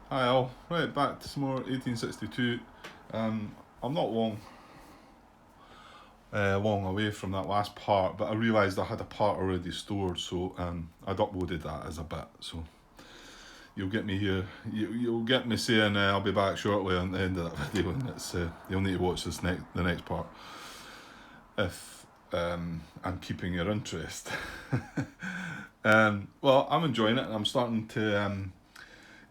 Hi all. Right, back to some more 1862. I'm not long away from that last part, but I realised I had a part already stored, so I'd uploaded that as a bit. So you'll get me here. You'll get me saying I'll be back shortly on the end of that video, and it's you'll need to watch the next part if I'm keeping your interest. Well, I'm enjoying it, and I'm starting to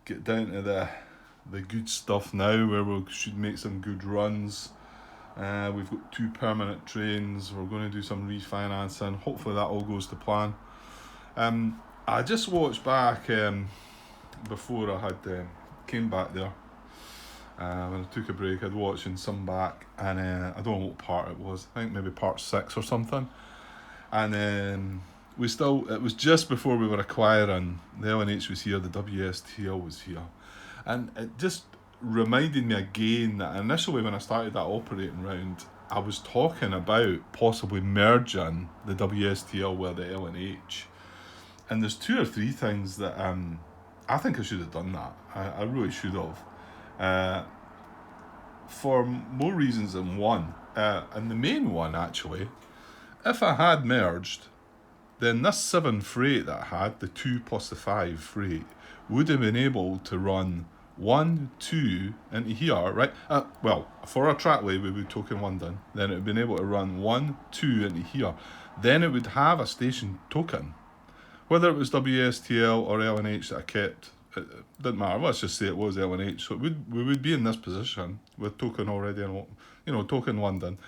get down to the good stuff now, where we should make some good runs. We've got 2 permanent trains. We're going to do some refinancing. Hopefully that all goes to plan. I just watched back before I had came back there. When I took a break, I'd watching some back, and I don't know what part it was. I think maybe part 6 or something. And it was just before we were acquiring. The LNH was here, the WSTL was here, and it just reminded me again that initially when I started that operating round, I was talking about possibly merging the WSTL with the LNH. And there's 2 or 3 things that I think I should have done that. I really should have. For more reasons than one. And the main one, actually, if I had merged, then this 7 freight that I had, the 2 plus the 5 freight, would have been able to run 1, 2 into here, right? Well, for a trackway, we would token London. Then it would have been able to run 1, 2 into here. Then it would have a station token. Whether it was WSTL or LNH that I kept, it didn't matter. Let's just say it was LNH. So we would be in this position with token already, token London.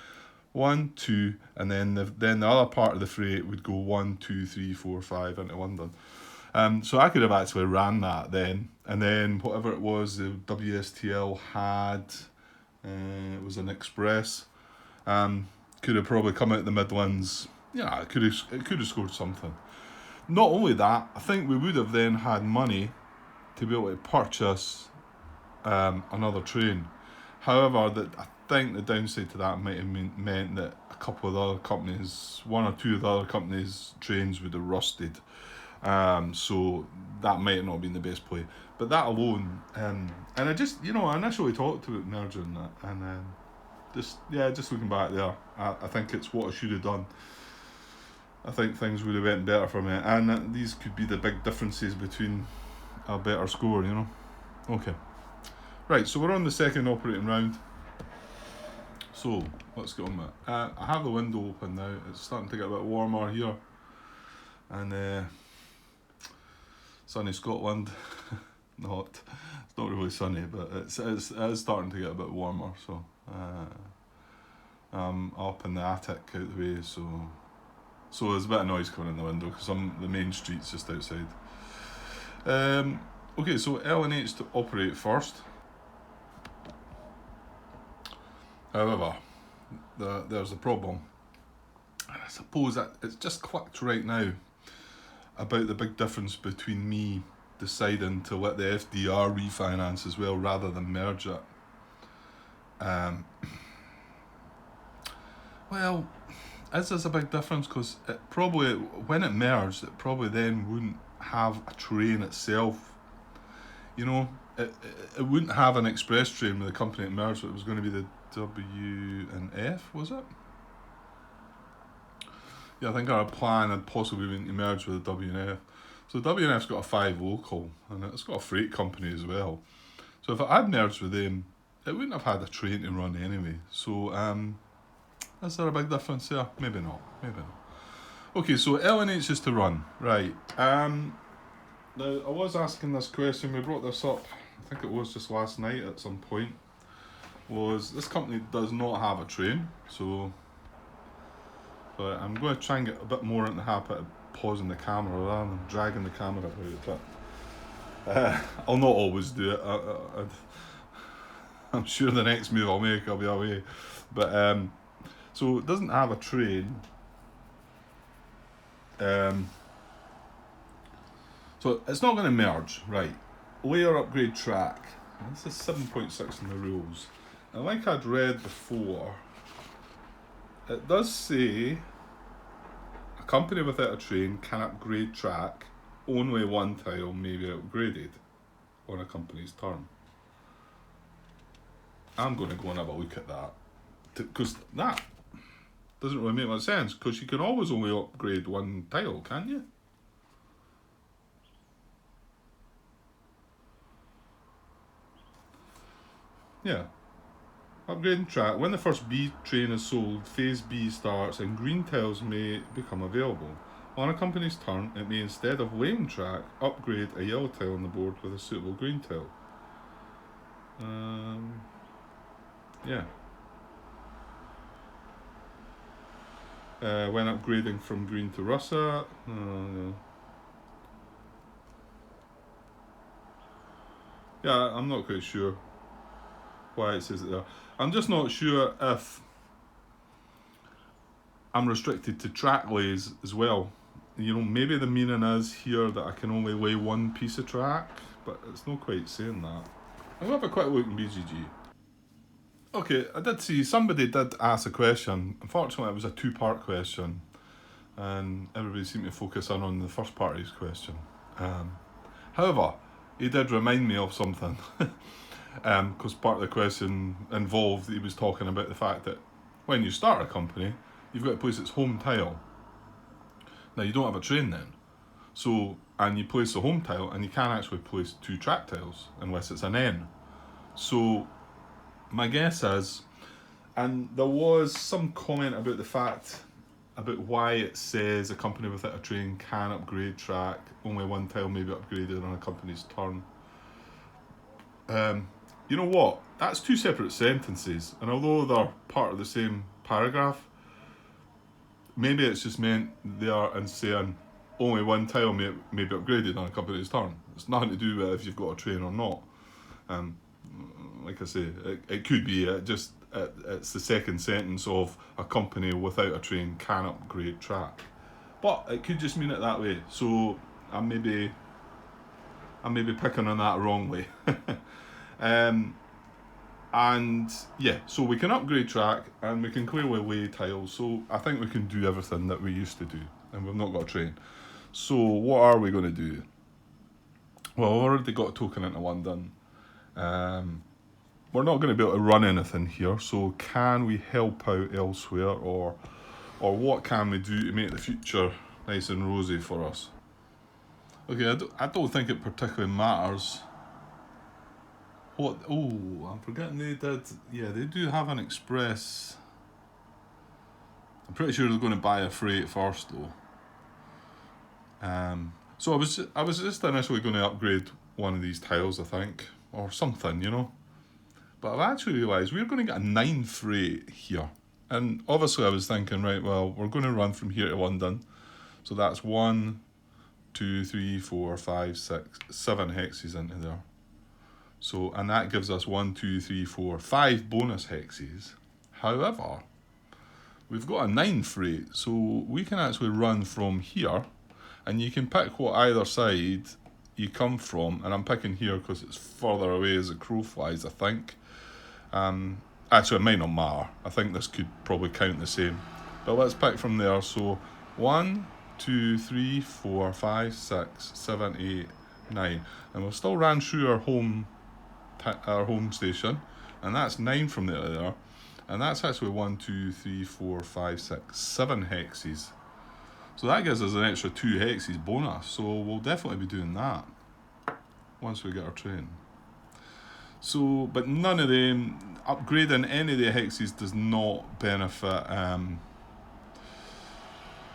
1, 2, and then the other part of the freight would go 1, 2, 3, 4, 5 into London. So I could have actually ran that then, and then whatever it was the WSTL had, it was an express. Could have probably come out the Midlands. Yeah, it could have scored something. Not only that, I think we would have then had money to be able to purchase another train. However, I think the downside to that might have meant that a couple of the other companies, 1 or 2 of the other companies' trains would have rusted. So that might not have been the best play. But that alone, and I just, I initially talked about merging that, and just looking back there, I think it's what I should have done. I think things would have went better for me, and these could be the big differences between a better score. Okay. Right, so we're on the second operating round. So, let's get on with it. I have the window open now. It's starting to get a bit warmer here. And sunny Scotland. It's not really sunny, but it is starting to get a bit warmer. So, I'm up in the attic out the way, so there's a bit of noise coming in the window because the main street's just outside. Okay, so LNH to operate first. However, there's a problem. I suppose that it's just clicked right now about the big difference between me deciding to let the FDR refinance as well rather than merge it. Well, is this a big difference? Because it probably, when it merged, it probably then wouldn't have a train itself. It wouldn't have an express train with the company it merged with. It was going to be the W and F, was it? Yeah, I think our plan had possibly been to merge with the W and F. So the W and F's got a 5 local, and it's got a freight company as well. So if I had merged with them, it wouldn't have had a train to run anyway. So is there a big difference there? Maybe not. Okay, so LNH is to run, right? Now I was asking this question. We brought this up. I think it was just last night at some point. Was this company does not have a train, but I'm going to try and get a bit more into the habit of pausing the camera rather than dragging the camera about. But I'll not always do it. I'm sure the next move I'll make, I'll be away. But so it doesn't have a train. So it's not going to merge, right? Layer upgrade track. This is 7.6 in the rules. And like I'd read before, it does say a company without a train can upgrade track, only one tile may be upgraded. on a company's turn. I'm going to go and have a look at that, because that doesn't really make much sense, because you can always only upgrade one tile, can't you? Yeah. Upgrading track. When the first B train is sold, phase B starts and green tiles may become available. On a company's turn, it may, instead of laying track, upgrade a yellow tile on the board with a suitable green tile. Yeah. When upgrading from green to russet. No. Yeah, I'm not quite sure why it says it there. I'm just not sure if I'm restricted to track lays as well. You know, maybe the meaning is here that I can only lay one piece of track, but it's not quite saying that. I'm going to have a quick look in BGG. Okay, I did see somebody did ask a question. Unfortunately, it was a two-part question, and everybody seemed to focus in on the first part of his question. However, he did remind me of something, because part of the question involved, he was talking about the fact that when you start a company, you've got to place its home tile. Now, you don't have a train then, so, and you place the home tile, and you can't actually place two track tiles unless it's an N. So my guess is, and there was some comment about the fact about why it says a company without a train can upgrade track, only one tile may be upgraded on a company's turn. You know what? That's two separate sentences, and although they're part of the same paragraph, maybe it's just meant they are in saying only one tile may be upgraded on a company's turn. It's nothing to do with if you've got a train or not. Like I say, it could be it's the second sentence of a company without a train can upgrade track, but it could just mean it that way. So I may be picking on that wrongly. And yeah, so we can upgrade track and we can clearly lay tiles. So I think we can do everything that we used to do, and we've not got a train. So what are we going to do? Well, we've already got a token into London. We're not going to be able to run anything here, so can we help out elsewhere, or what can we do to make the future nice and rosy for us? Okay, I don't think it particularly matters. What? Oh, I'm forgetting they did. Yeah, they do have an express. I'm pretty sure they're going to buy a freight first, though. So I was just initially going to upgrade one of these tiles, I think, or something, you know. But I've actually realised we're going to get a 9 freight here. And obviously I was thinking, right, well, we're going to run from here to London. So that's 1, 2, 3, 4, 5, 6, 7 hexes into there. So, and that gives us 1, 2, 3, 4, 5 bonus hexes. However, we've got a 9 freight, so we can actually run from here, and you can pick what either side you come from, and I'm picking here because it's further away as the crow flies, I think. Actually, it might not matter. I think this could probably count the same. But let's pick from there. So 1, 2, 3, 4, 5, 6, 7, 8, 9. And we've still ran through our home station. And that's 9 from there to there. And that's actually 1, 2, 3, 4, 5, 6, 7 hexes. So that gives us an extra 2 hexes bonus. So we'll definitely be doing that once we get our train. So, but none of them, upgrading any of the hexes does not benefit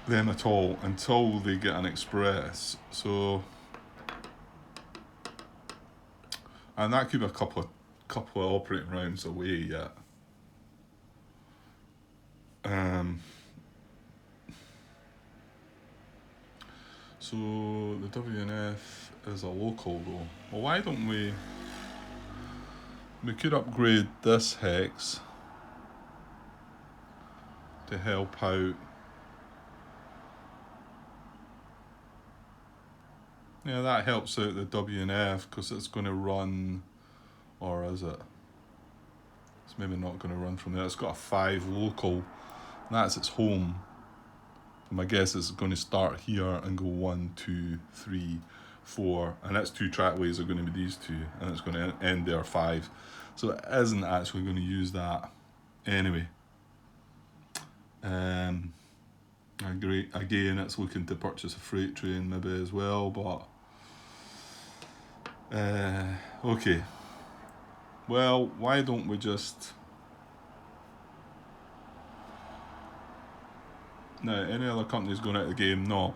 them at all until they get an express. So, and that could be a couple of operating rounds away yet. So the WNF is a local though. Well, why don't we could upgrade this hex to help out. Yeah, that helps out the WNF because it's going to run, or is it? It's maybe not going to run from there. It's got a 5 local, that's its home. My guess is it's going to start here and go 1, 2, 3, 4, and its 2 trackways are going to be these 2, and it's going to end there 5. So it isn't actually going to use that anyway. Agree. Again, it's looking to purchase a freight train maybe as well, but okay. Well, why don't we just... Now, any other companies going out of the game? No.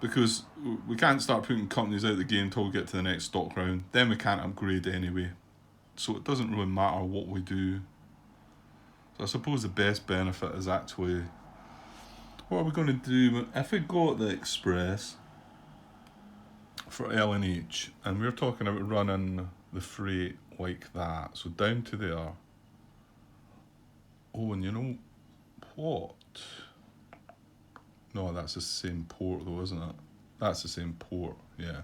Because we can't start putting companies out of the game until we get to the next stock round. Then we can't upgrade anyway. So it doesn't really matter what we do. So I suppose the best benefit is actually... What are we going to do? If we got the Express for L&H, and we're talking about running the freight like that, so down to there. Oh, and you know what? No, that's the same port though, isn't it? That's the same port, yeah.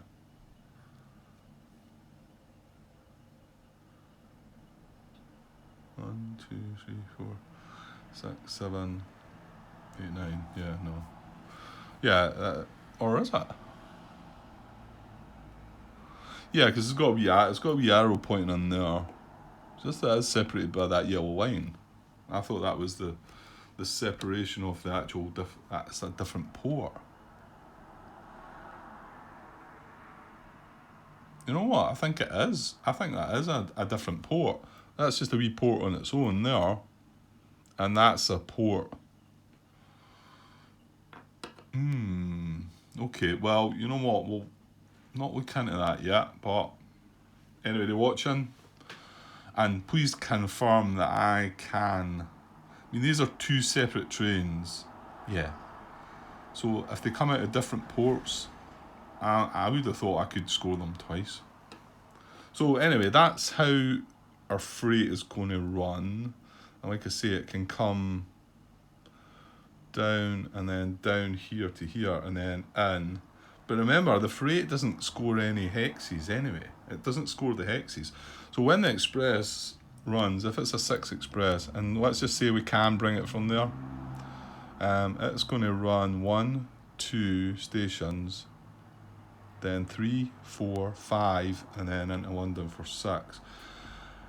One, 2, 3, 4, 6, 7, 8, 9. Yeah, no. Yeah, or is it? Yeah, because it's got to be arrow pointing on there. Just that it's separated by that yellow line. I thought that was the separation of the actual that's a different port. You know what? I think it is. I think that is a different port. That's just a wee port on its own there. And that's a port. Okay, well, you know what? We'll not look into that yet, but anybody watching, and please confirm that I can... I mean, these are 2 separate trains. Yeah. So if they come out of different ports, I would have thought I could score them twice. So anyway, that's how our freight is going to run. And like I say, it can come down and then down here to here and then in. But remember, the freight doesn't score any hexes anyway. It doesn't score the hexes. So when the Express runs, if it's a 6 Express, and let's just say we can bring it from there, it's going to run 1, 2 stations, then 3, 4, 5, and then into London for 6.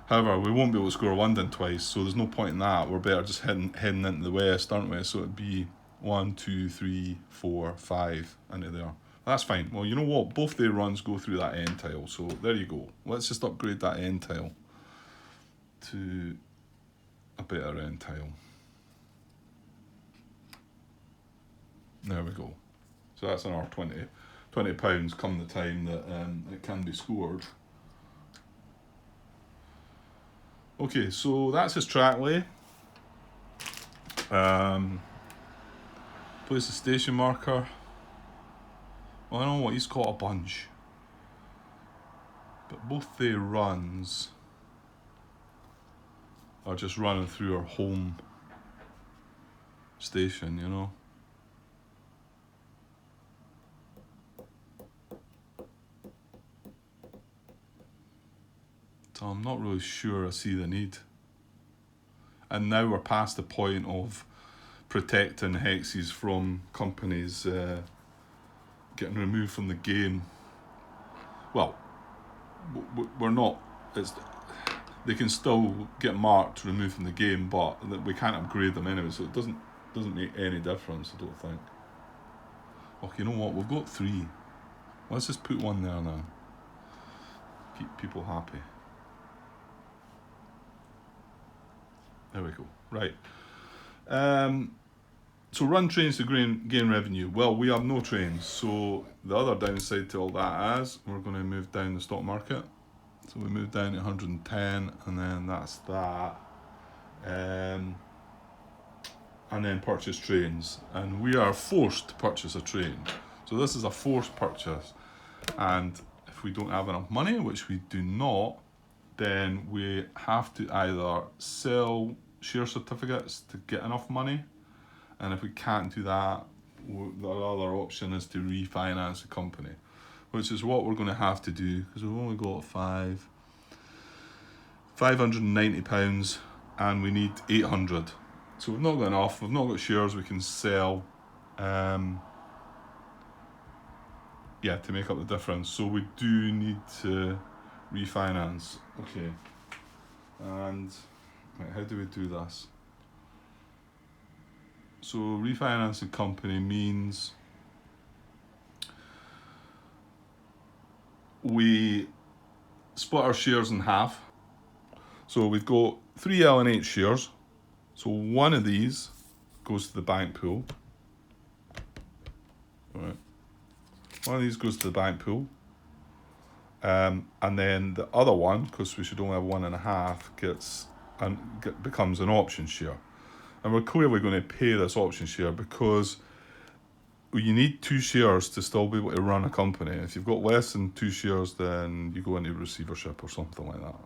However, we won't be able to score London twice, so there's no point in that. We're better just heading into the west, aren't we? So it'd be 1, 2, 3, 4, 5 into there. That's fine. Well, you know what? Both their runs go through that end tile, so there you go. Let's just upgrade that end tile to a better end tile. There we go. So that's another £20 come the time that it can be scored. Okay, so that's his track lay. Place the station marker. Well, I know what, he's caught a bunch. But both their runs are just running through our home station, you know. So I'm not really sure I see the need. And now we're past the point of protecting hexes from companies getting removed from the game. Well, we're not. They can still get marked removed from the game, but we can't upgrade them anyway, so it doesn't make any difference, I don't think. Oh, you know what? We've got 3. Let's just put 1 there now. Keep people happy. There we go. Right. So run trains to gain revenue. Well, we have no trains, so the other downside to all that is we're going to move down the stock market. So we move down to 110, and then that's that. And then purchase trains. And we are forced to purchase a train. So this is a forced purchase. And if we don't have enough money, which we do not, then we have to either sell share certificates to get enough money, and if we can't do that, the other option is to refinance the company, which is what we're going to have to do, because we've only got £590 and we need 800. So we've not got enough, we've not got shares we can sell. yeah, to make up the difference. So we do need to refinance. Okay. And right, how do we do this? So refinancing company means we split our shares in half. So we've got 3 L&H shares. So one of these goes to the bank pool. Right. One of these goes to the bank pool. And then the other one, because we should only have 1.5, becomes an option share. And we're clearly going to pay this option share because you need 2 shares to still be able to run a company. If you've got less than 2 shares, then you go into receivership or something like that.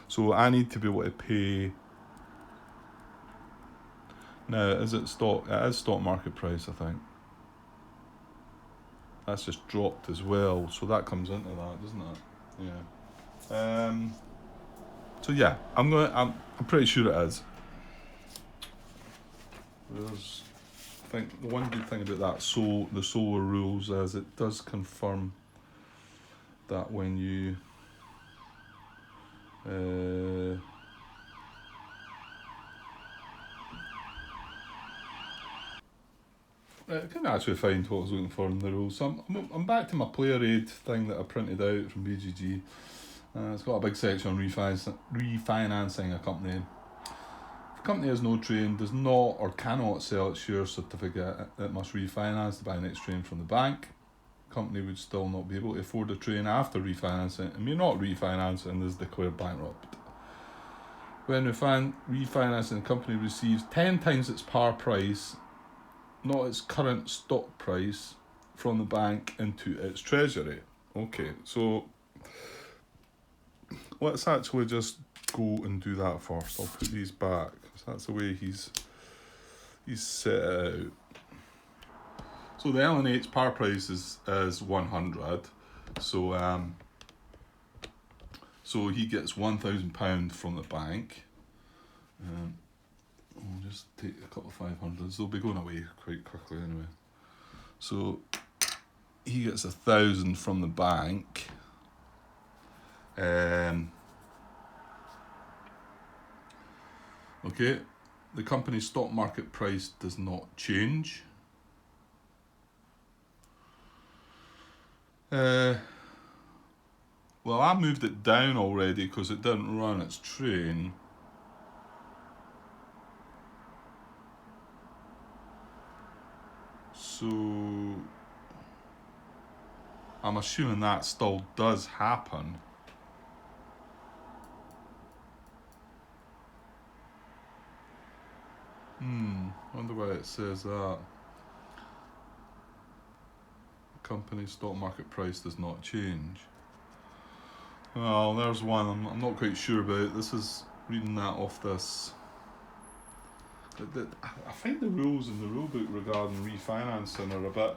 So I need to be able to pay. Now, is it stock? It is stock market price, I think. That's just dropped as well, so that comes into that, doesn't it? Yeah. So yeah, I'm pretty sure it is. I think the one good thing about that the solar rules is it does confirm that when you I couldn't actually find what I was looking for in the rules. So I'm back to my player aid thing that I printed out from BGG. It's got a big section on refinancing a company. If a company has no train, does not or cannot sell its share certificate, it must refinance to buy the next train from the bank. The company would still not be able to afford a train after refinancing and may not refinance and is declared bankrupt. When refinancing, the company receives 10 times its par price, not its current stock price, from the bank into its treasury. Okay, so let's actually just go and do that first. I'll put these back, because that's the way he's set it out. So the L&H par price is 100. So so he gets £1,000 from the bank. I'll just take a couple of 500s. They'll be going away quite quickly anyway. So he gets 1,000 from the bank. Okay, the company's stock market price does not change. Well, I moved it down already because it didn't run its train. So I'm assuming that still does happen. Wonder why it says that. Company stock market price does not change. Well, there's one I'm not quite sure about. This is reading that off this. I find the rules in the rulebook regarding refinancing are a bit.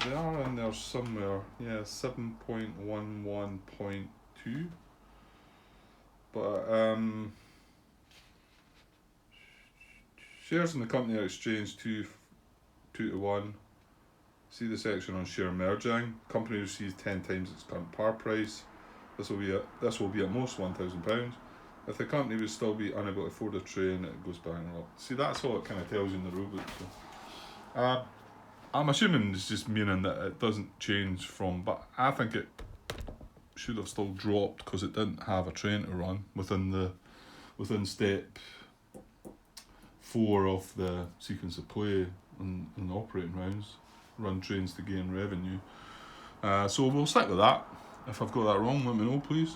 They are in there somewhere. Yeah, 7.11.2. But shares in the company are exchanged 2 to 1. See the section on share merging. Company receives 10 times its current par price. This will be at most £1,000. If the company would still be unable to afford a train, it goes bankrupt. See, that's all it kind of tells you in the rulebook. So, I'm assuming it's just meaning that it doesn't change from, but I think it should have still dropped because it didn't have a train to run within step 4 of the sequence of play in the operating rounds. Run trains to gain revenue. So we'll stick with that. If I've got that wrong, let me know, please.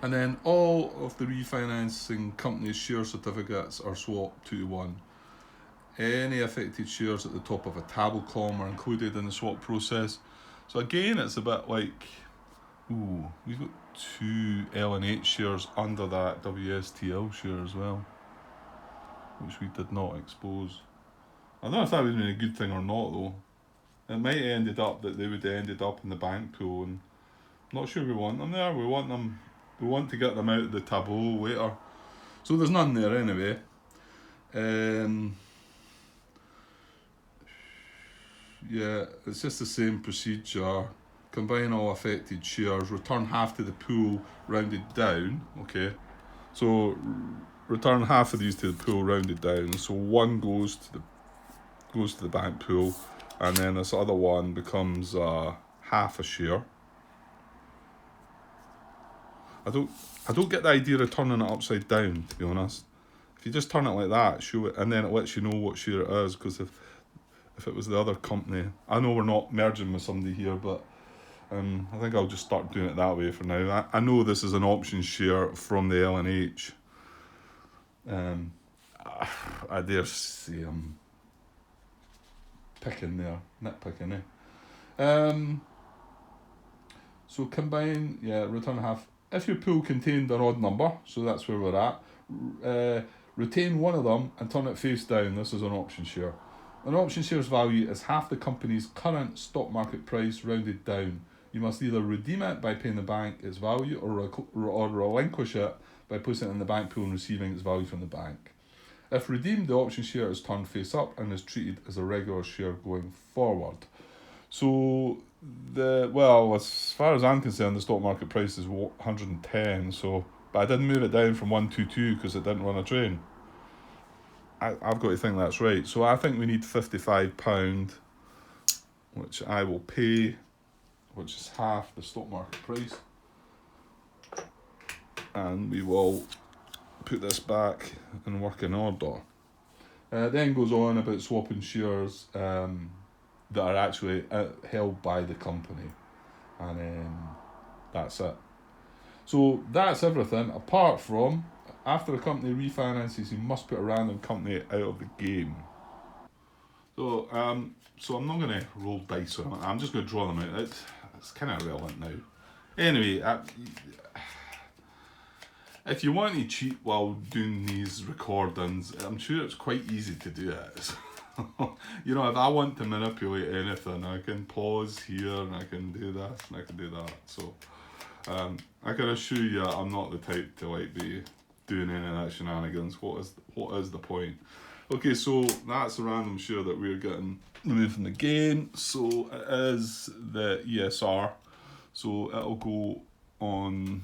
And then all of the refinancing company's share certificates are swapped 2 to 1. Any affected shares at the top of a table column are included in the swap process. So again, it's a bit like, we've got 2 L&H shares under that WSTL share as well, which we did not expose. I don't know if that would have been a good thing or not though. It might have ended up that they would have ended up in the bank pool, and I'm not sure we want them there. We want to get them out of the tableau later. So there's none there anyway. Um, yeah, it's just the same procedure. Combine all affected shares, return half to the pool, rounded down. Okay, so return half of these to the pool, rounded down. So one goes to the bank pool, and then this other one becomes half a share. I don't get the idea of turning it upside down, to be honest. If you just turn it like that, show it, and then it lets you know what share it is. Because if it was the other company, I know we're not merging with somebody here, but I think I'll just start doing it that way for now. I know this is an option share from the L&H. I dare say I'm nitpicking there. So combine, return half. If your pool contained an odd number, so that's where we're at, retain one of them and turn it face down. This is an option share. An option share's value is half the company's current stock market price rounded down. You must either redeem it by paying the bank its value or relinquish it by placing it in the bank pool and receiving its value from the bank. If redeemed, the option share is turned face up and is treated as a regular share going forward. So as far as I'm concerned, the stock market price is 110. So, but I didn't move it down from 122 because it didn't run a train. I've got to think that's right. So I think we need £55, which I will pay, which is half the stock market price, and we will put this back in working order. Then goes on about swapping shares that are actually held by the company, and that's it. So that's everything apart from after a company refinances, you must put a random company out of the game. So I'm not going to roll dice on it. I'm just going to draw them out. It's kind of irrelevant now. Anyway, if you want to cheat while doing these recordings, I'm sure it's quite easy to do it. You know, if I want to manipulate anything, I can pause here and I can do this and I can do that. So I can assure you I'm not the type to like be doing any of that shenanigans. What is the point? Okay, so that's a random share that we're getting removed from the game. So it is the ESR. So it'll go on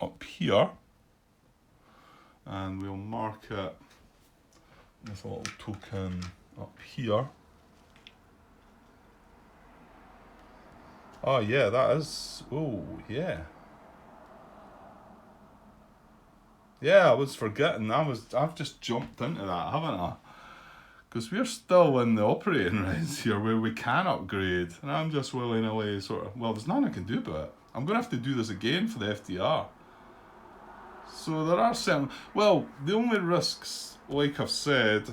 up here, and we'll mark it with a little token up here. Oh yeah, that is. Oh yeah. Yeah, I was forgetting. I've just jumped into that, haven't I? Because we're still in the operating range here where we can upgrade, and I'm just willy-nilly sort of. Well, there's nothing I can do about it. I'm gonna have to do this again for the FDR. So there are certain. Well, the only risks, like I've said,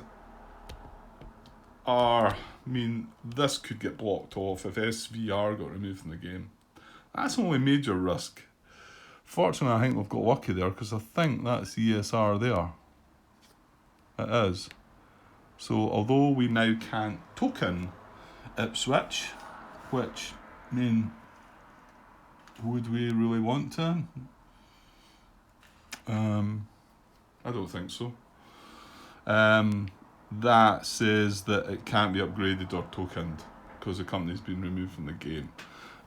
are. I mean, this could get blocked off if SVR got removed from the game. That's the only major risk. Fortunately, I think we've got lucky there because I think that's ESR there. It is. So although we now can't token Ipswich, which, I mean, would we really want to? I don't think so. That says that it can't be upgraded or tokened because the company's been removed from the game.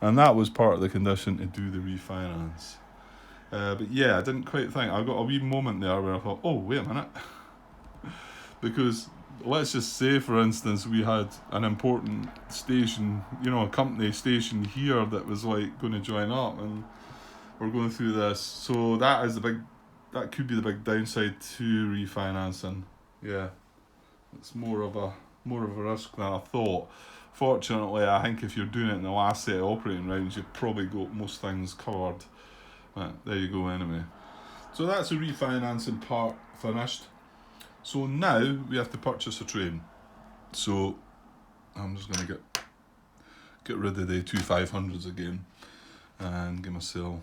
And that was part of the condition to do the refinance. But yeah, I didn't quite think. I got a wee moment there where I thought, oh, wait a minute. Because let's just say, for instance, we had an important station, a company station here that was like going to join up, and we're going through this. So that could be the big downside to refinancing. Yeah, it's more of a risk than I thought. Fortunately, I think if you're doing it in the last set of operating rounds, you've probably got most things covered. There you go anyway. So that's the refinancing part finished. So now we have to purchase a train. So I'm just going to get rid of the two 500s again and give myself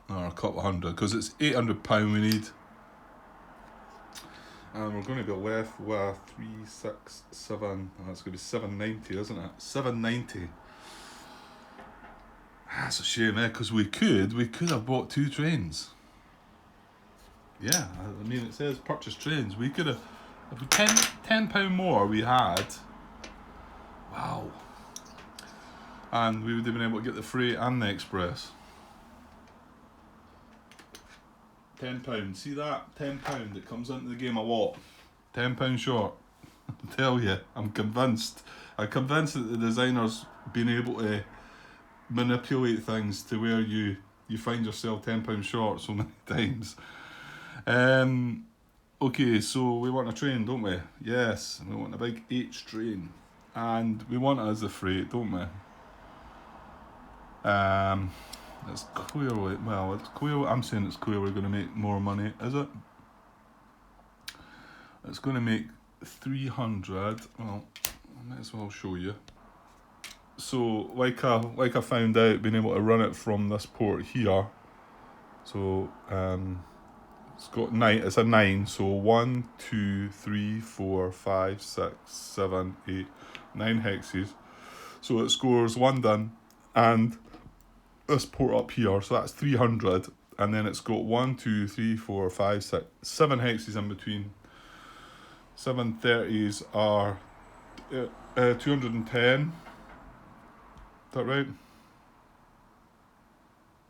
a couple of hundred, because it's £800 we need. And we're going to be left with 367. That's going to be 790, isn't it? 790. That's a shame, because we could have bought two trains. Yeah, I mean, it says purchase trains. We could have, if we £10 more we had, wow. And we would have been able to get the freight and the express. £10. See that? £10. It comes into the game a lot. £10 short. I tell you, I'm convinced. I'm convinced that the designer's been able to manipulate things to where you find yourself £10 short so many times. Okay, so we want a train, don't we? Yes, we want a big H train. And we want it as a freight, don't we? It's clearly, well, it's clear. I'm saying it's clear we're going to make more money, is it? It's going to make 300. Well, I might as well show you. So, like I found out, being able to run it from this port here. So, it's got 9. It's a 9. So 1, 2, 3, 4, 5, 6, 7, 8, 9 hexes. So it scores 1 done, and this port up here, so that's 300, and then it's got 1, 2, 3, 4, 5, 6, 7 hexes in between. 730s are 210. Is that right?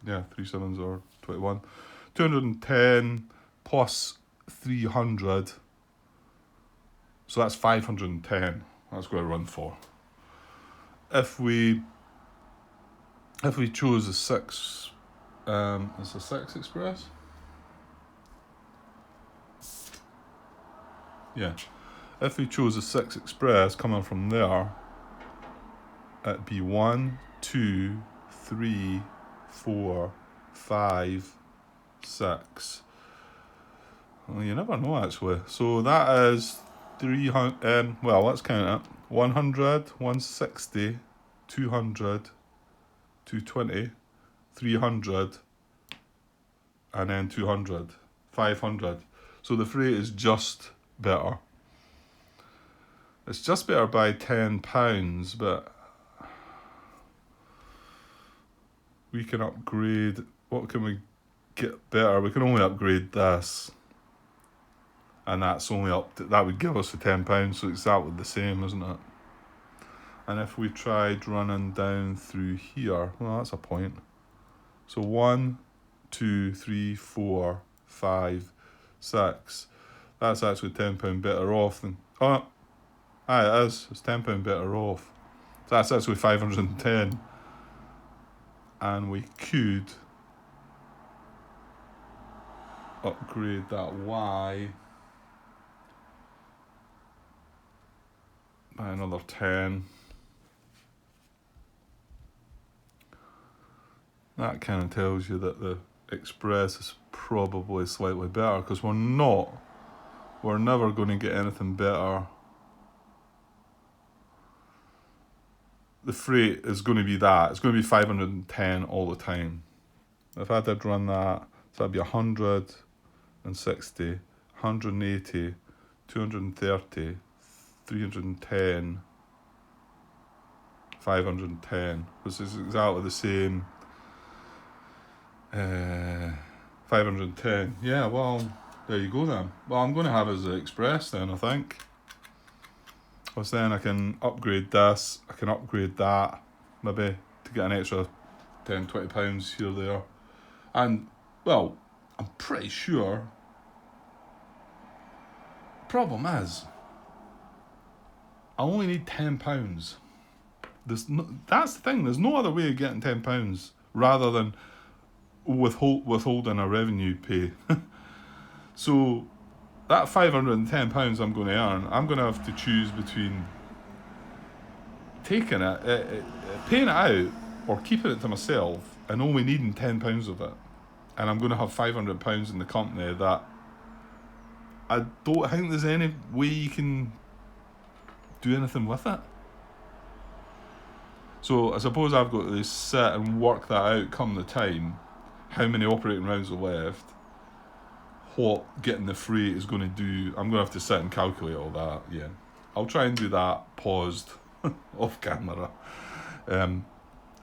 Yeah, 3 sevens are 21. 210 plus 300. So that's 510. That's going to run for. If we chose a 6, it's a 6 express. Yeah. If we chose a 6 express coming from there, it'd be 1, 2, 3, 4, 5, 6. Well, you never know actually. So that is 300. Well, let's count it. 100, 160, 200, 220, 300, and then 200, 500. So the freight is just better. It's just better by £10, but we can upgrade. What can we get better? We can only upgrade this, and that's only up to, that would give us the £10, so it's exactly the same, isn't it? And if we tried running down through here, well, that's a point. So 1, 2, 3, 4, 5, 6. That's actually £10 better off than. Oh, it is. It's £10 better off. So that's actually 510. And we could upgrade that Y by another 10. That kind of tells you that the Express is probably slightly better, because we're never going to get anything better. The freight is going to be that. It's going to be 510 all the time. If I did run that, so that'd be 160, 180, 230, 310, 510, which is exactly the same. 510. Yeah, well, there you go then. Well, I'm going to have it as an Express then, I think. Because then I can upgrade this, I can upgrade that, maybe to get an extra £10, £20 here or there. And, well, I'm pretty sure. Problem is, I only need £10. That's the thing, there's no other way of getting £10 rather than withholding a revenue pay. So that £510 I'm going to earn, I'm going to have to choose between taking it, paying it out, or keeping it to myself and only needing £10 of it. And I'm going to have £500 in the company that I don't think there's any way you can do anything with it. So I suppose I've got to sit and work that out come the time, how many operating rounds are left, what getting the freight is going to do. I'm going to have to sit and calculate all that, yeah. I'll try and do that paused, off camera, and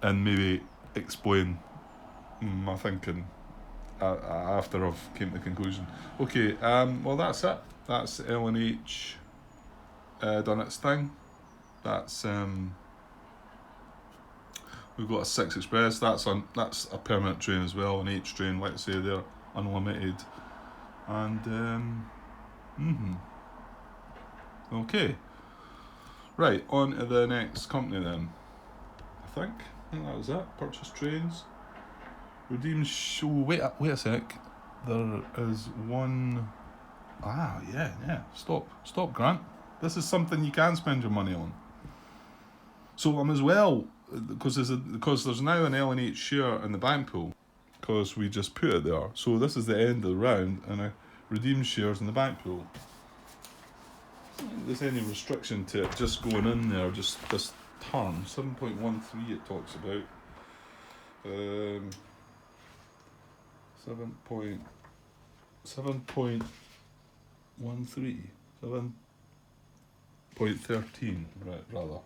maybe explain my thinking after I've came to the conclusion. Okay, well that's it. That's L&H done its thing. That's we've got a 6 Express. That's a permanent train as well, an H train. Like I say, they're unlimited. And okay, right, on to the next company then. I think that was it. Purchase trains. Redeem show. Wait a sec. There is one. Yeah. Stop, Grant. This is something you can spend your money on. So I'm as well, because there's now an L&H share in the bank pool, because we just put it there. So this is the end of the round, and I redeem shares in the bank pool. I don't think there's any restriction to it just going in there, just this term. 7.13 it talks about. 7.13. 7.13, right, rather.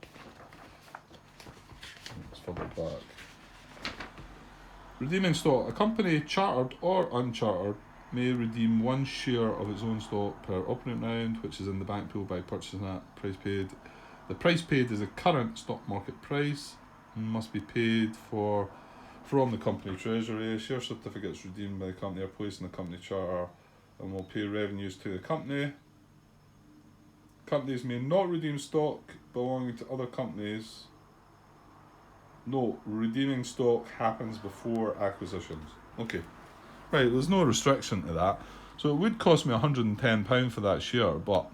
Let's further back. Redeeming stock. A company, chartered or unchartered, may redeem one share of its own stock per operating round, which is in the bank pool, by purchasing at price paid. The price paid is the current stock market price and must be paid from the company treasury. Share certificates redeemed by the company are placed in the company charter and will pay revenues to the company. Companies may not redeem stock belonging to other companies. No, redeeming stock happens before acquisitions. Okay. Right, there's no restriction to that. So it would cost me £110 for that share, but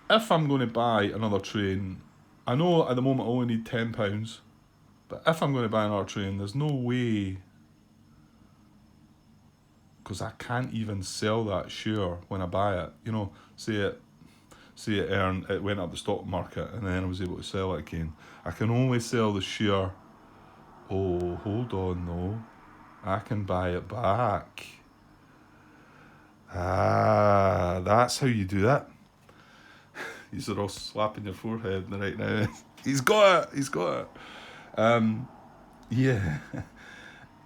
if I'm going to buy another train, I know at the moment I only need £10, but if I'm going to buy another train, there's no way, because I can't even sell that share when I buy it. You know, say it went up the stock market and then I was able to sell it again. I can only sell the share. Oh, hold on though. I can buy it back. That's how you do that. You're all slapping your forehead right now. He's got it. Yeah.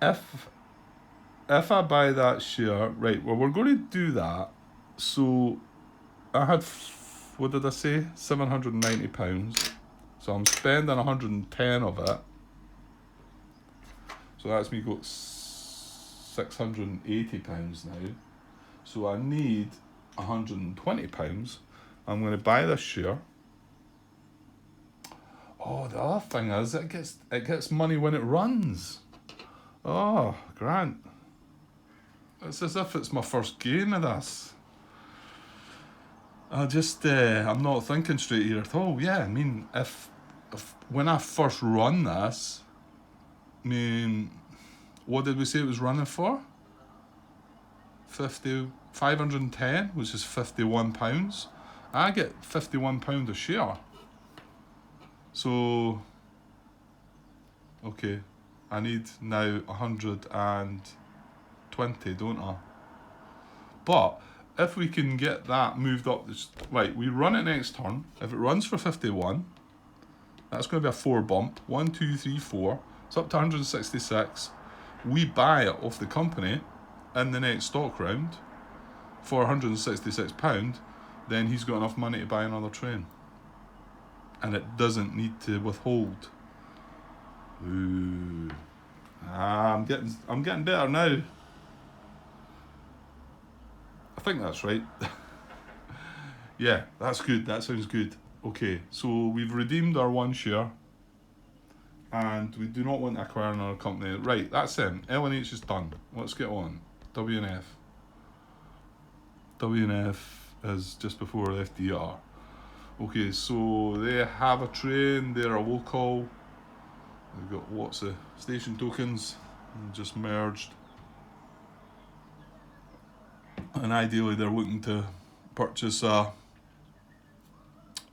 If I buy that share, right, well, we're going to do that. So I had, what did I say? £790. So I'm spending 110 of it. So that's me got £680 now. So I need £120. I'm going to buy this share. Oh, the other thing is it gets money when it runs. Oh, Grant. It's as if it's my first game of this. I'm not thinking straight here at all. Yeah, I mean, if when I first run this, I mean, what did we say it was running for? 510, which is £51. I get £51 a share. So, okay, I need now 120, don't I? But if we can get that moved up, right, we run it next turn. If it runs for 51, that's going to be a 4 bump. 1, 2, 3, 4. It's up to 166. We buy it off the company in the next stock round for £166. Then he's got enough money to buy another train, and it doesn't need to withhold. Ooh, I'm getting better now. I think that's right. Yeah, that's good. That sounds good. Okay, so we've redeemed our one share, and we do not want to acquire another company. Right, that's him. L&H is done. Let's get on. W&F. W&F is just before FDR. Okay, so they have a train. They're a local. They've got lots of station tokens, just merged. And ideally they're looking to purchase a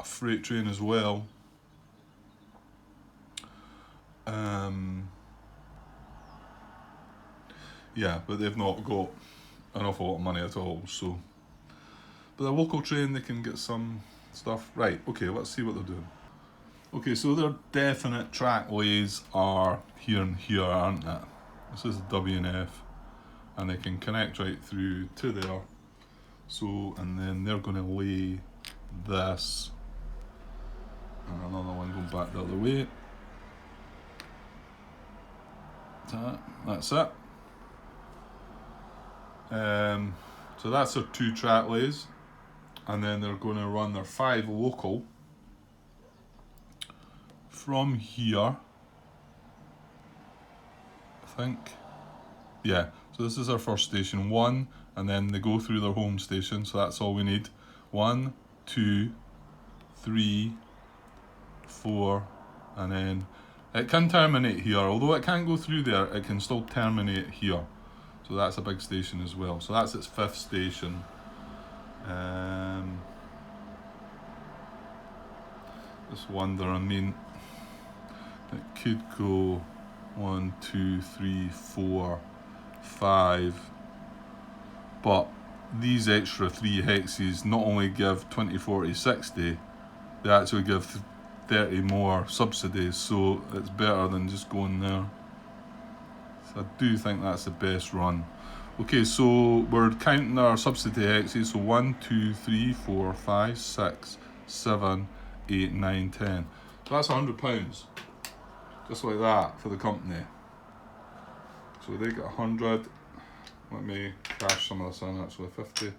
freight train as well. Yeah, but they've not got an awful lot of money at all, so. But a local train, they can get some stuff. Right, okay, let's see what they're doing. Okay, so their definite trackways are here and here, aren't they? This is WNF, and they can connect right through to there. So, and then they're going to lay this, and another one going back the other way. That's it. So that's their 2 track lays, and then they're going to run their 5 local from here, I think. Yeah, so this is our first station 1, and then they go through their home station, so that's all we need. 1, 2, 3, 4, and then it can terminate here. Although it can't go through there, it can still terminate here. So that's a big station as well. So that's its 5th station. Just wonder, I mean, it could go 1, 2, 3, 4, 5, but these extra 3 hexes not only give 20, 40, 60, they actually give 30 more subsidies, so it's better than just going there. So I do think that's the best run. Okay, so we're counting our subsidy hexes, so 1, 2, 3, 4, 5, 6, 7, 8, 9, 10. So that's £100, just like that for the company. So they get 100. Let me cash some of this in, actually 50.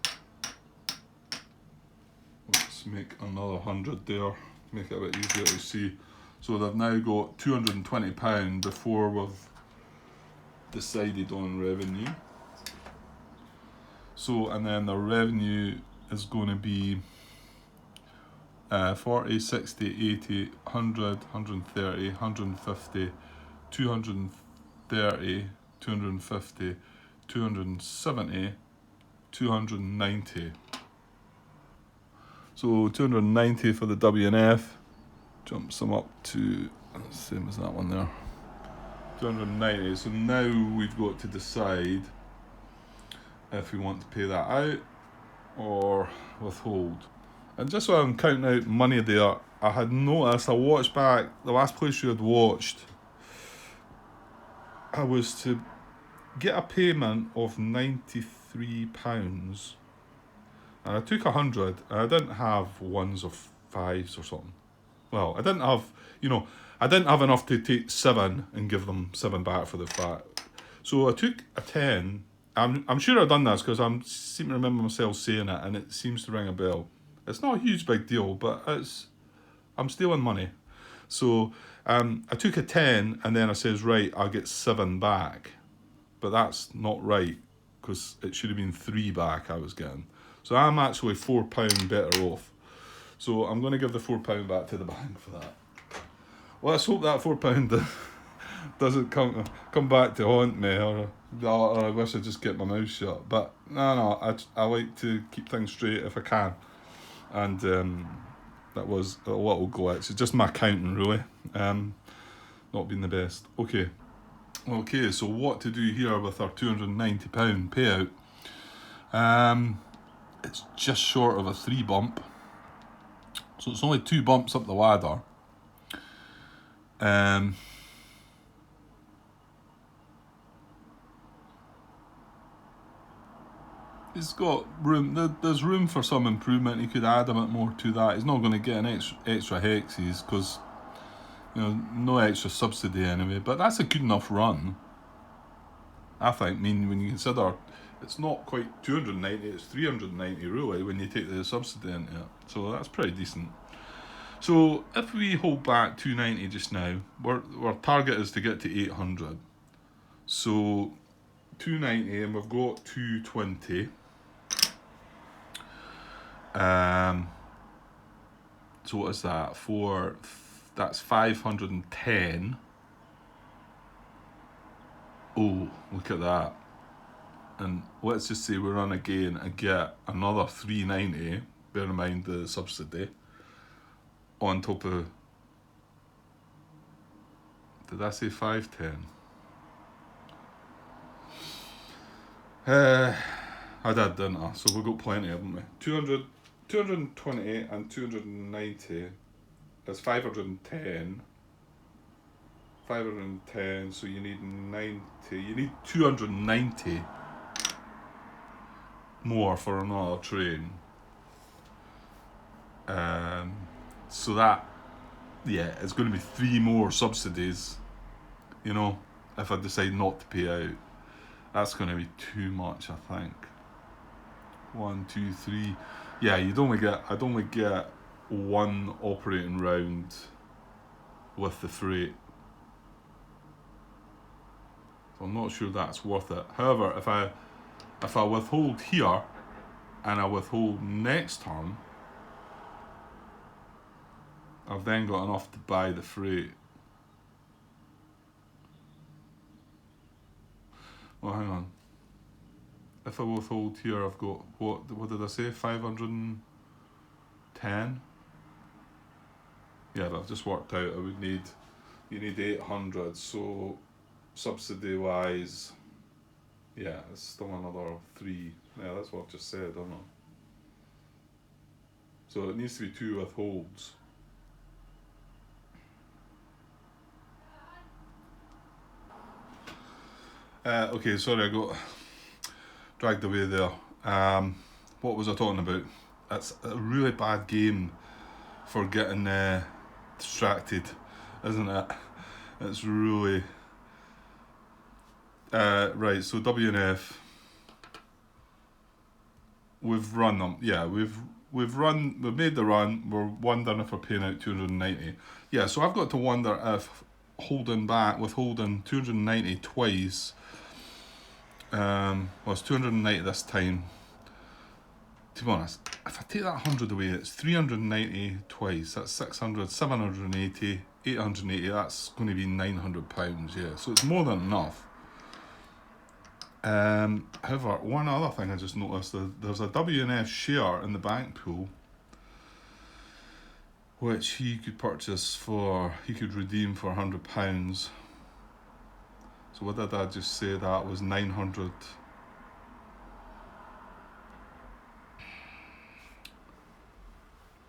Let's make another 100 there, make it a bit easier to see. So they've now got £220 before we've decided on revenue. So, and then the revenue is going to be 40, 60, 80, 100, 130, 150, 230, 250, 270, 290. So 290 for the WNF, jumps them up to the same as that one there. 290. So now we've got to decide if we want to pay that out or withhold. And just while I'm counting out money there, I had noticed, I watched back the last place you had watched, I was to get a payment of £93, and I took 100, and I didn't have ones or fives or something. Well, I didn't have enough to take 7 and give them 7 back for the fat. So I took a 10. I'm sure I've done this because I seem to remember myself saying it, and it seems to ring a bell. It's not a huge big deal, but I'm stealing money. So I took a 10, and then I says, right, I'll get 7 back. But that's not right, because it should have been 3 back I was getting. So I'm actually £4 better off. So I'm going to give the £4 back to the bank for that. Well, let's hope that £4 doesn't come back to haunt me, or I wish I'd just get my mouth shut. But no, I like to keep things straight if I can. And that was a little glitch. It's just my counting, really. Not been the best. Okay, so what to do here with our £290 payout? It's just short of a 3 bump. So it's only 2 bumps up the ladder. It's got room. There's room for some improvement. He could add a bit more to that. He's not going to get an extra hexes because no extra subsidy anyway. But that's a good enough run, I think. I mean, when you consider it's not quite 290, it's 390 really when you take the subsidy into it. So that's pretty decent. So if we hold back 290 just now, our target is to get to 800. So 290, and we've got 220. So what is that? That's 510. Oh, look at that. And let's just say we run again and get another 390, bear in mind the subsidy, on top of, did I say 510? I did, didn't I? So we've got plenty, haven't we? 220 and 290 is 510. 510, so you need 90. You need 290 more for another train. So that, yeah, it's going to be 3 more subsidies, you know, if I decide not to pay out. That's going to be too much, I think. 1, 2, 3. Yeah, I'd only get one operating round with the freight. So I'm not sure that's worth it. However, if I withhold here and I withhold next term, I've then got enough to buy the freight. Well, hang on. If I withhold here, I've got, what did I say, 510? Yeah, I've just worked out you need 800, so subsidy wise, yeah, it's still another 3. Yeah, that's what I've just said, don't I? So it needs to be 2 withholds. Okay, sorry, I got dragged away there. What was I talking about? That's a really bad game for getting distracted, isn't it? It's really right. So WNF, we've run them. Yeah, we've made the run. We're wondering if we're paying out 290. Yeah, so I've got to wonder if withholding 290 twice. Well, it's 290 this time. To be honest, if I take that 100 away, it's 390 twice. That's 600, 780, 880. That's going to be £900. Yeah, so it's more than enough. However, one other thing I just noticed, there's a WNF share in the bank pool, which he could redeem for £100. So what did I just say? That was 900.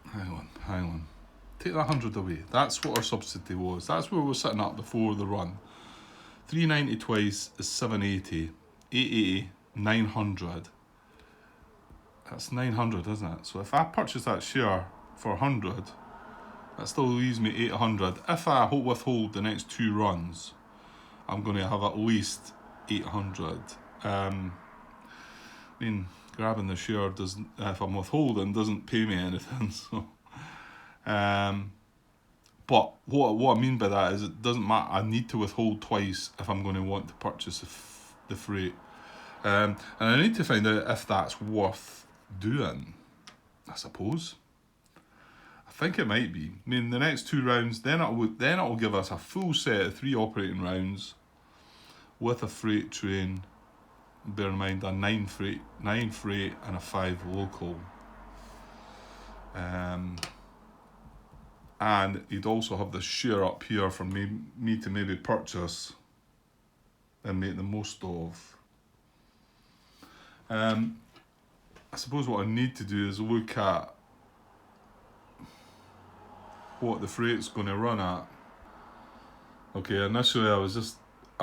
Hang on. Take that 100 away. That's what our subsidy was. That's where we're sitting at before the run. 390 twice is 780. 880, 900. That's 900, isn't it? So if I purchase that share for 100, that still leaves me 800. If I withhold the next 2 runs, I'm going to have at least 800. Grabbing the share doesn't, if I'm withholding, doesn't pay me anything. So, but what I mean by that is it doesn't matter. I need to withhold twice if I'm going to want to purchase the freight, and I need to find out if that's worth doing. I suppose. I think it might be. I mean, the next 2 rounds, then it'll give us a full set of 3 operating rounds with a freight train. Bear in mind, a 9 freight and a 5 local. And you'd also have the share up here for me to maybe purchase and make the most of. I suppose what I need to do is look at what the freight's going to run at. Okay, initially I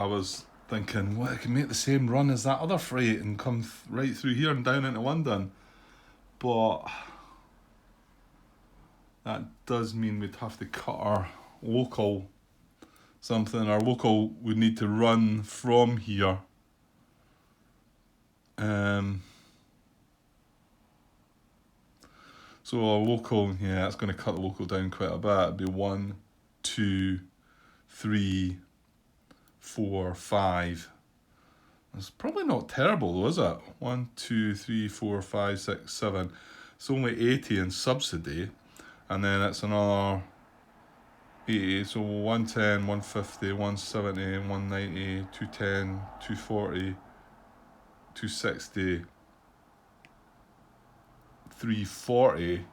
was thinking, well, I can make the same run as that other freight and come right through here and down into London. But that does mean we'd have to cut our local something. Our local would need to run from here. So our local, yeah, it's going to cut the local down quite a bit. It'd be 1, 2, 3, 4, 5. It's probably not terrible though, is it? 1, 2, 3, 4, 5, 6, 7. It's only 80 in subsidy, and then it's another 80. So 110, 150, 170, 190, 210, 240, 260, 340.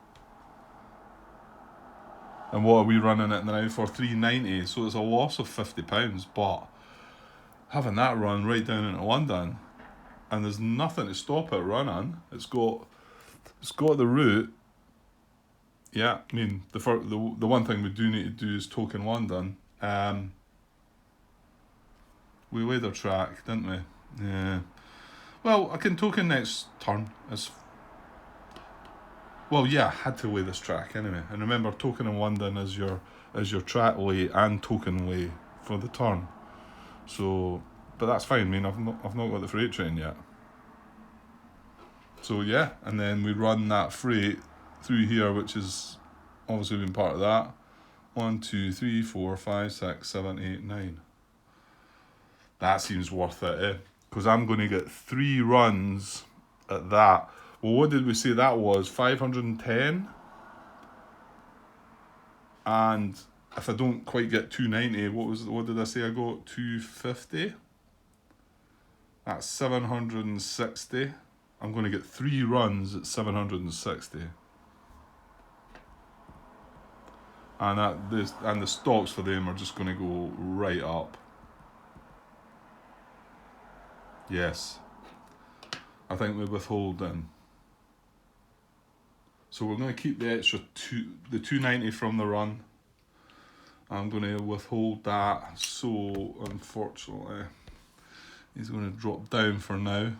And what are we running it now for? 390. So it's a loss of £50, but having that run right down into London, and there's nothing to stop it running. It's got the route. Yeah, I mean the one thing we do need to do is token London. We weighed our track, didn't we? Yeah. Well, I can token next turn. Well, yeah, I had to weigh this track anyway. And remember, token in London is your track weigh and token weigh for the turn. So, but that's fine. I mean, I've not got the freight train yet. So yeah, and then we run that freight through here, which is obviously been part of that. 1, 2, 3, 4, 5, 6, 7, 8, 9. That seems worth it, eh? Because I'm going to get 3 runs at that. Well, what did we say that was? 510? And if I don't quite get 290, what did I say I got? 250? That's 760. I'm going to get 3 runs at 760. And the stocks for them are just going to go right up. Yes. I think we withhold then. So we're going to keep the extra 290 from the run. I'm going to withhold that. So unfortunately, he's going to drop down for now.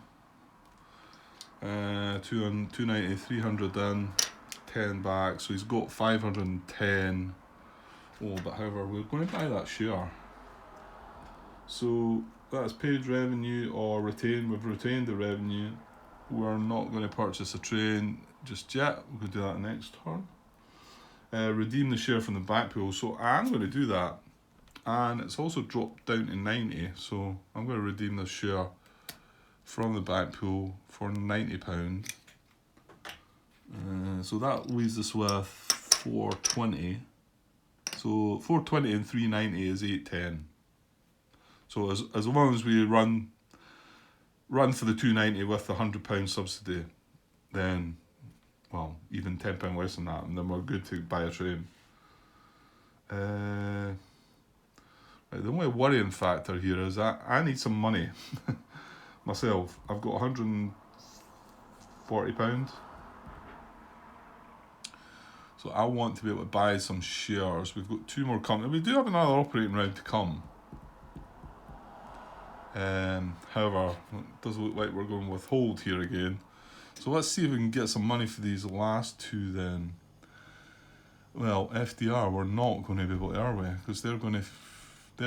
290, 300 in, 10 back. So he's got 510. Oh, but however, we're going to buy that share. So that's paid revenue or retained. We've retained the revenue. We're not going to purchase a train just yet. We're going to do that next turn. Redeem the share from the back pool. So I'm going to do that. And it's also dropped down to 90. So I'm going to redeem the share from the back pool for £90. So that leaves us with 420. So 420 and 390 is 810. So as long as we run for the 290 with the £100 subsidy, then, well, even £10 less than that, and then we're good to buy a train. Right, the only worrying factor here is that I need some money myself. I've got £140. So I want to be able to buy some shares. We've got 2 more coming. We do have another operating round to come. However, it does look like we're going to withhold here again. So let's see if we can get some money for these last 2 then. Well, FDR, we're not going to be able to, are we? Because they're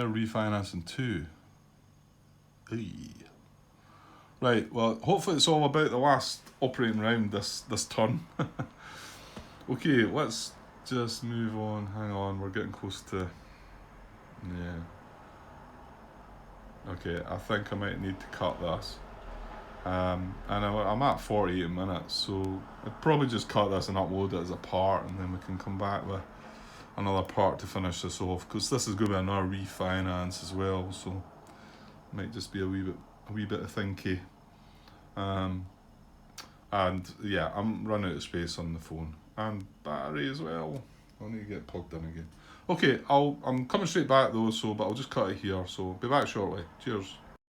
refinancing too. Eey. Right, well, hopefully it's all about the last operating round this turn. Okay, let's just move on. Hang on, we're getting close to... Yeah. Okay, I think I might need to cut this. And I'm at 48 minutes, so I'd probably just cut this and upload it as a part, and then we can come back with another part to finish this off, because this is going to be another refinance as well, so it might just be a wee bit of thinky. And yeah, I'm running out of space on the phone and battery as well. I need to get plugged in again. Okay, I'm coming straight back though, but I'll just cut it here. So be back shortly. Cheers.